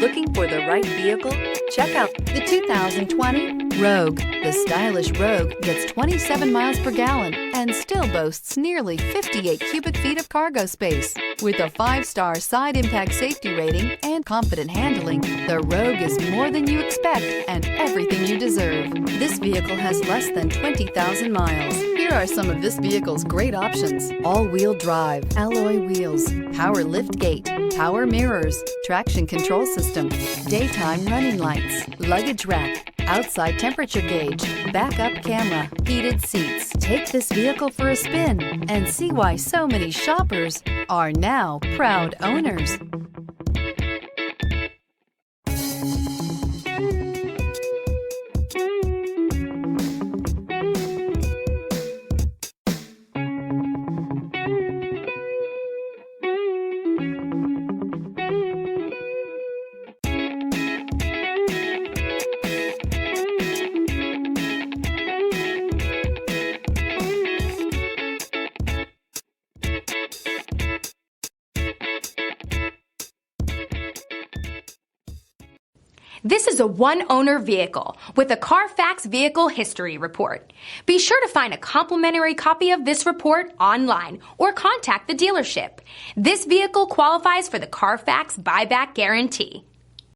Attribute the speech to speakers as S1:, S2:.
S1: Looking for the right vehicle? Check out the 2020 Rogue. The stylish Rogue gets 27 miles per gallon and still boasts nearly 58 cubic feet of cargo space. With a 5-star side impact safety rating and confident handling, the Rogue is more than you expect and everything you deserve. This vehicle has less than 20,000 miles. Here are some of this vehicle's great options: all-wheel drive, alloy wheels, power lift gate, power mirrors, traction control system, daytime running lights, luggage rack, outside temperature gauge, backup camera, heated seats. Take this vehicle for a spin and see why so many shoppers are now proud owners.
S2: This is a one-owner vehicle with a Carfax Vehicle History Report. Be sure to find a complimentary copy of this report online or contact the dealership. This vehicle qualifies for the Carfax Buyback Guarantee.